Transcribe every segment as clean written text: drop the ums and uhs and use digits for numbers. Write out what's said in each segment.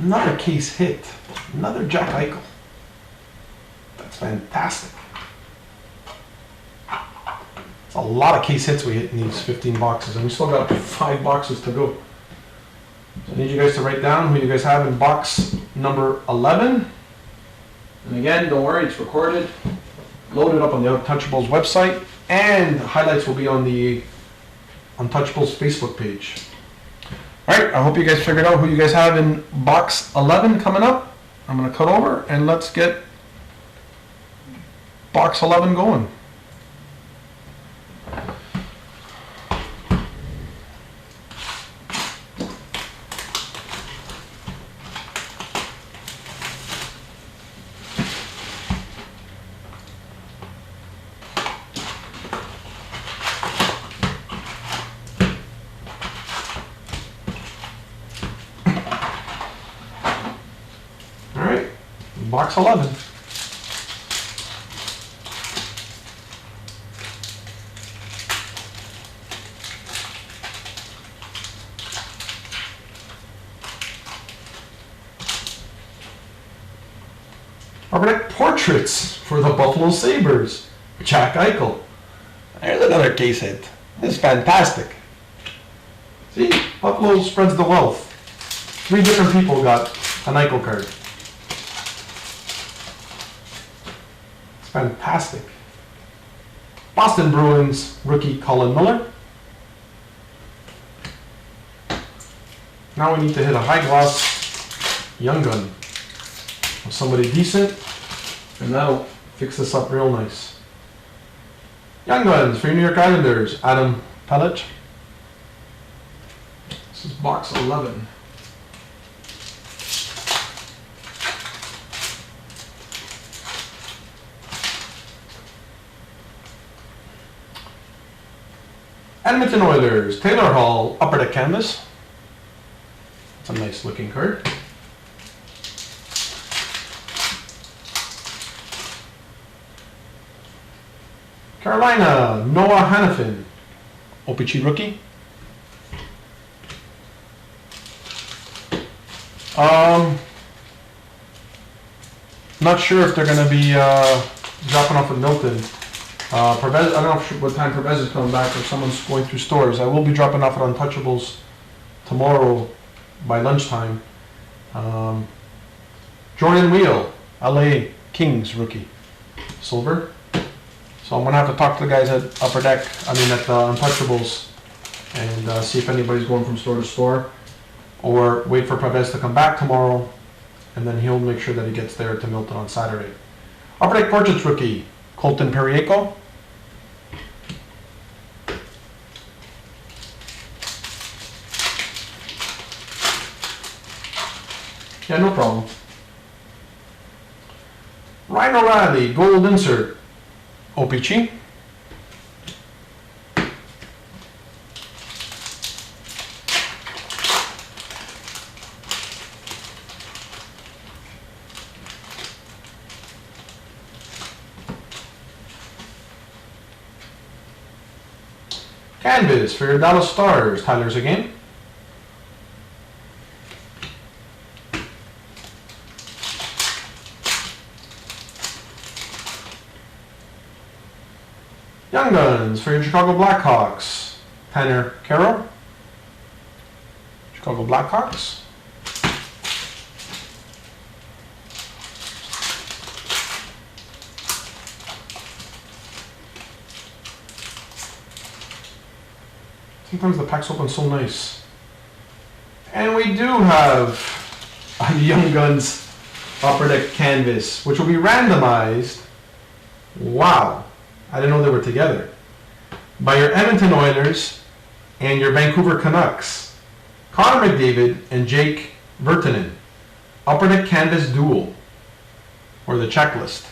Another case hit. Another Jack Eichel. That's fantastic. It's a lot of case hits we hit in these 15 boxes, and we still got 5 boxes to go. So I need you guys to write down who you guys have in box number 11. And again, don't worry, it's recorded, loaded up on the Untouchables website, and highlights will be on the Untouchables Facebook page. Alright, I hope you guys figured out who you guys have in box 11 coming up. I'm going to cut over and let's get box 11 going. Box 11. Arborec Portraits for the Buffalo Sabres. Jack Eichel. There's another case hit. This is fantastic. See, Buffalo spreads the wealth. 3 different people got an Eichel card. Fantastic. Boston Bruins rookie Colin Miller. Now we need to hit a high gloss young gun of somebody decent, and that'll fix this up real nice. Young guns for your New York Islanders, Adam Pelech. This is box 11. Edmonton Oilers, Taylor Hall, upper deck canvas. It's a nice looking card. Carolina, Noah Hanifin, OPG rookie. Not sure if they're going to be dropping off with Milton. Pervez, I don't know what time Pervez is coming back or someone's going through stores. I will be dropping off at Untouchables tomorrow by lunchtime. Jordan Wheel, LA Kings rookie, silver. So I'm going to have to talk to the guys at Upper Deck, at Untouchables, and see if anybody's going from store to store, or wait for Pervez to come back tomorrow, and then he'll make sure that he gets there to Milton on Saturday. Upper Deck Portraits rookie, Colton Periaco. Yeah, no problem. Ryan O'Reilly, gold insert, OPG. Canvas for your Dallas Stars, Tyler Seguin. Young Guns for your Chicago Blackhawks, Tanner Carroll. Chicago Blackhawks. Sometimes the packs open so nice. And we do have a Young Guns Upper Deck canvas, which will be randomized. Wow. I didn't know they were together. By your Edmonton Oilers and your Vancouver Canucks, Connor McDavid and Jake Virtanen. Upper Deck Canvas Duel, or the checklist.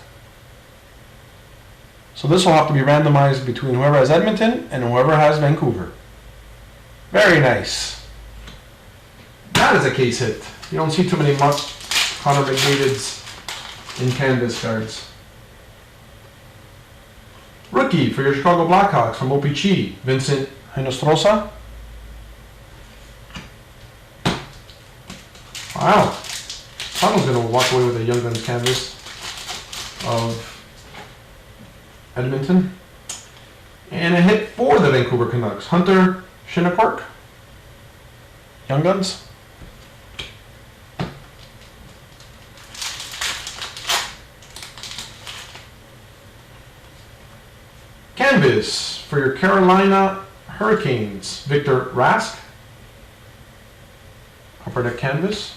So this will have to be randomized between whoever has Edmonton and whoever has Vancouver. Very nice. That is a case hit. You don't see too many Connor McDavid's in canvas cards. Rookie for your Chicago Blackhawks from OPG, Vincent Hinostroza. Wow, Tunnel's going to walk away with a Young Guns canvas of Edmonton. And a hit for the Vancouver Canucks, Hunter Shinnecourt, Young Guns. Canvas for your Carolina Hurricanes, Victor Rask, upper deck canvas.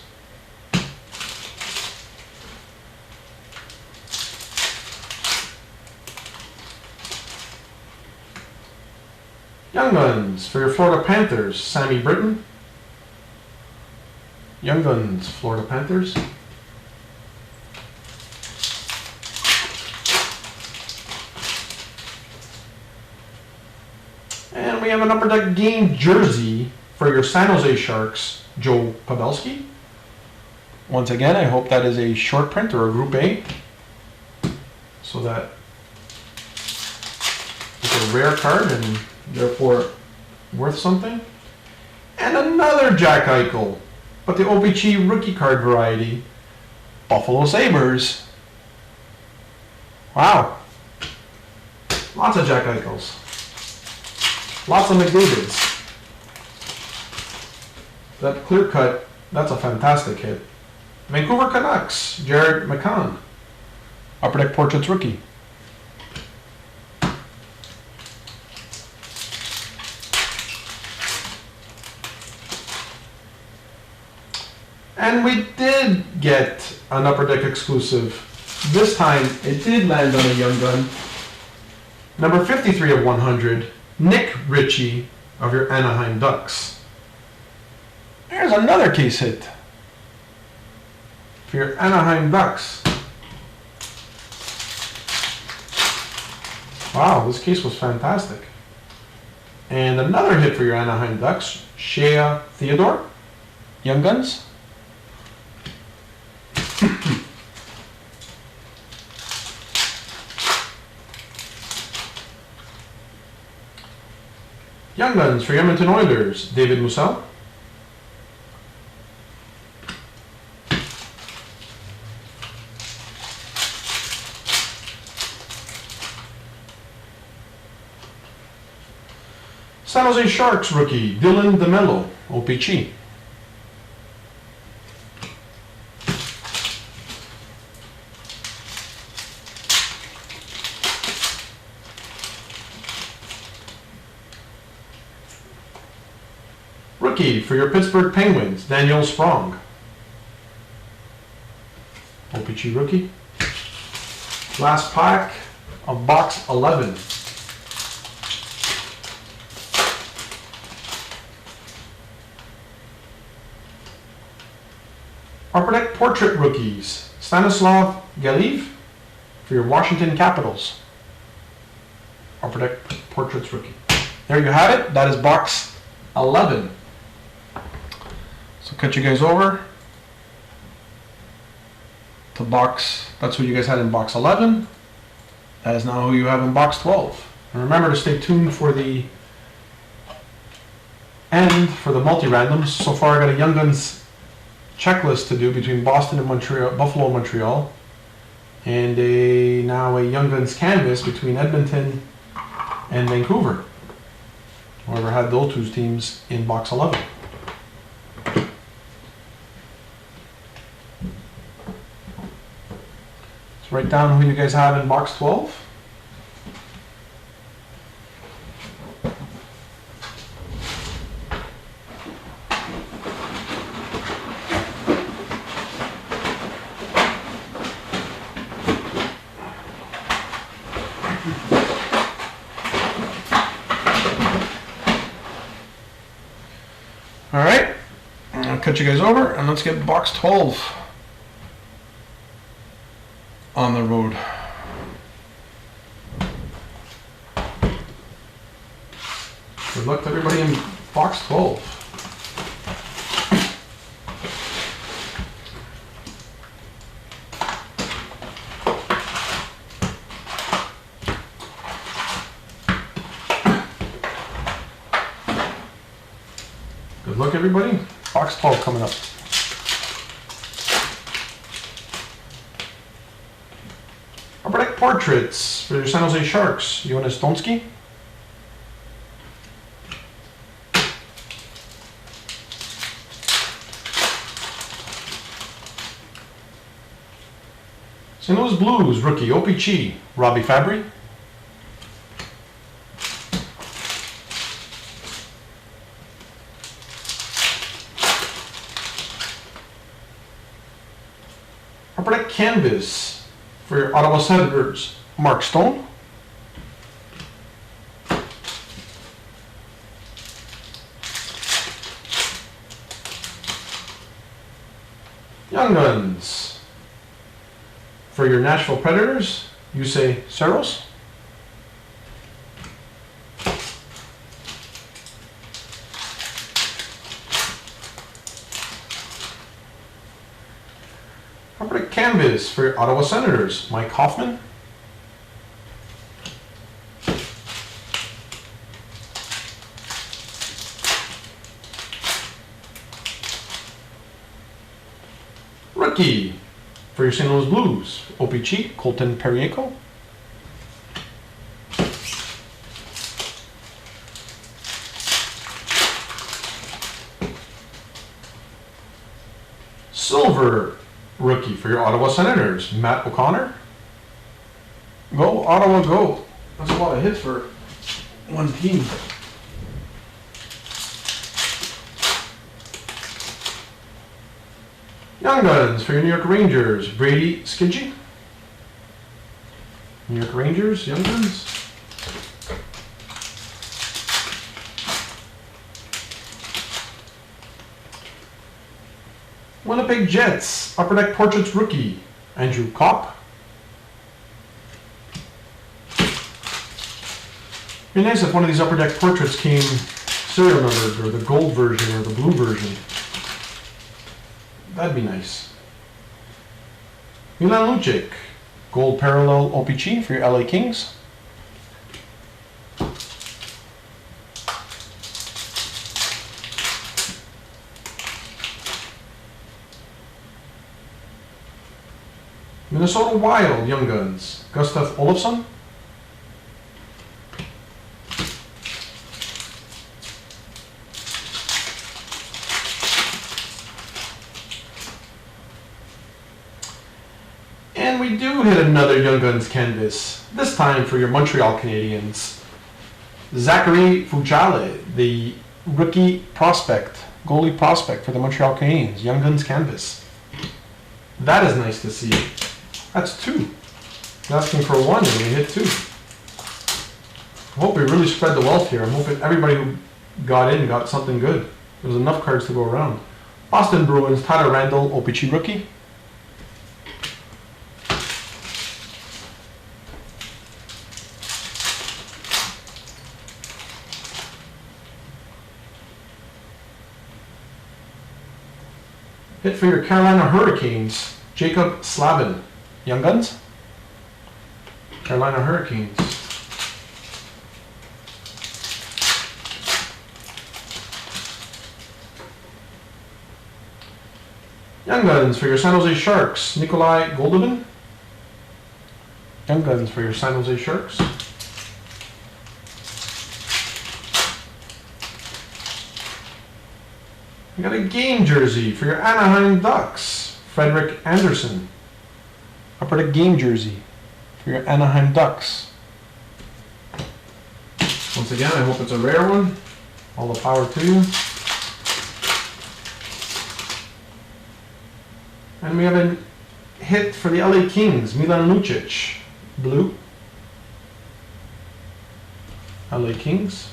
Young Guns for your Florida Panthers, Sammy Britton. Young Guns, Florida Panthers. And we have an Upper Deck game jersey for your San Jose Sharks, Joe Pavelski. Once again, I hope that is a short print or a Group A, so that it's a rare card and therefore worth something. And another Jack Eichel, but the OPC rookie card variety, Buffalo Sabres. Wow. Lots of Jack Eichels. Lots of McDavids. That clear cut, that's a fantastic hit. Vancouver Canucks, Jared McCann. Upper Deck Portraits rookie. And we did get an Upper Deck exclusive. This time it did land on a Young Gun. Number 53 of 100, Nick Ritchie of your Anaheim Ducks. There's another case hit for your Anaheim Ducks. Wow, this case was fantastic. And another hit for your Anaheim Ducks, Shea Theodore, Young Guns. Young Guns for your Edmonton Oilers, David Mussel. San Jose Sharks rookie, Dylan DeMello, OPC. Rookie for your Pittsburgh Penguins, Daniel Sprong. OPC rookie. Last pack of box 11. Upper Deck Portrait rookies, Stanislav Galiv for your Washington Capitals. Upper Deck Portraits rookie. There you have it. That is box 11. So cut you guys over to box, that's what you guys had in box 11. That is now who you have in box 12. And remember to stay tuned for the end for the multi-randoms. So far I got a Young Guns checklist to do between Boston and Montreal, Buffalo and Montreal, and now a Young Guns canvas between Edmonton and Vancouver. Whoever had those two teams in box 11. Let's write down who you guys have in box 12. All right, I'll cut you guys over and let's get box 12 on the road. Good luck to everybody in box 12. Good luck, everybody. Box 12 coming up. Portraits for your San Jose Sharks, Jonas Donskey. St. Louis Blues rookie OPC, Robbie Fabry. Upper Deck Canvas for your Ottawa Senators, Mark Stone. Young Guns for your Nashville Predators, Yusei Saros. Upper Deck Canvas for your Ottawa Senators, Mike Hoffman. Rookie for your St. Louis Blues, OPC, Colton Parayko. Silver rookie for your Ottawa Senators, Matt O'Connor. Go, Ottawa, go. That's a lot of hits for one team. Young Guns for your New York Rangers, Brady Skidgy. New York Rangers, Young Guns. Winnipeg Jets, Upper Deck Portraits rookie, Andrew Kopp. It'd be nice if one of these Upper Deck Portraits came serial numbered, or the gold version, or the blue version. That'd be nice. Milan Lucic, gold parallel OPC for your LA Kings. Minnesota Wild, Young Guns, Gustav Olofsson. And we do hit another Young Guns canvas, this time for your Montreal Canadiens. Zachary Fuchale, the rookie prospect, goalie prospect for the Montreal Canadiens, Young Guns canvas. That is nice to see. That's two. Asking for one and we hit two. I hope we really spread the wealth here. I'm hoping everybody who got in got something good. There's enough cards to go around. Boston Bruins, Tyler Randall, OPC rookie. Hit for your Carolina Hurricanes, Jacob Slavin, Young Guns. Carolina Hurricanes. Young Guns for your San Jose Sharks, Nikolai Goldobin. Young Guns for your San Jose Sharks. We got a game jersey for your Anaheim Ducks, Frederick Anderson. Upper Deck game jersey for your Anaheim Ducks. Once again, I hope it's a rare one. All the power to you. And we have a hit for the LA Kings, Milan Lucic, blue. LA Kings.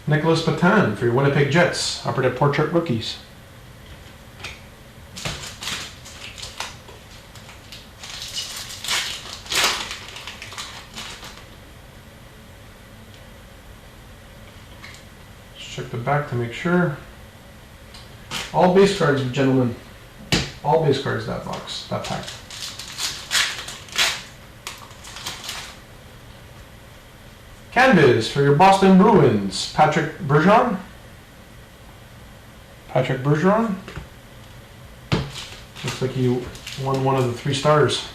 Nicholas Patan for your Winnipeg Jets, Upper Deck Portrait rookies. Let's check the back to make sure. All base cards, gentlemen. All base cards, that box, that pack. Canvas for your Boston Bruins, Patrick Bergeron. Patrick Bergeron. Looks like he won one of the 3 stars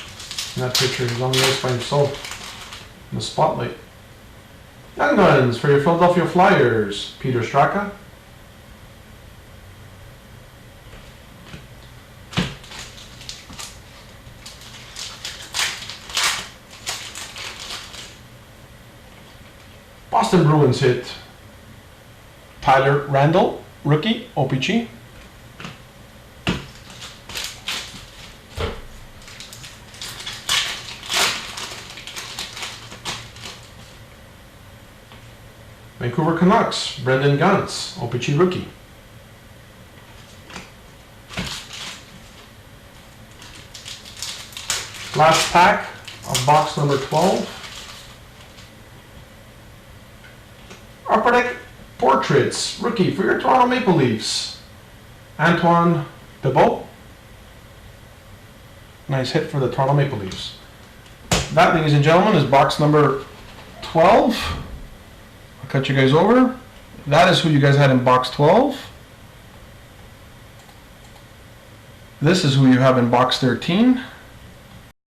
in that picture. He's on the ice by himself in the spotlight. Young Guns for your Philadelphia Flyers, Peter Straka. Boston Bruins hit Tyler Randall, rookie, OPG. Vancouver Canucks, Brendan Gantz, OPG rookie. Last pack of box number 12. Upper Deck Portraits, rookie for your Toronto Maple Leafs, Antoine Debeau. Nice hit for the Toronto Maple Leafs. That, ladies and gentlemen, is box number 12. I'll cut you guys over. That is who you guys had in box 12. This is who you have in box 13.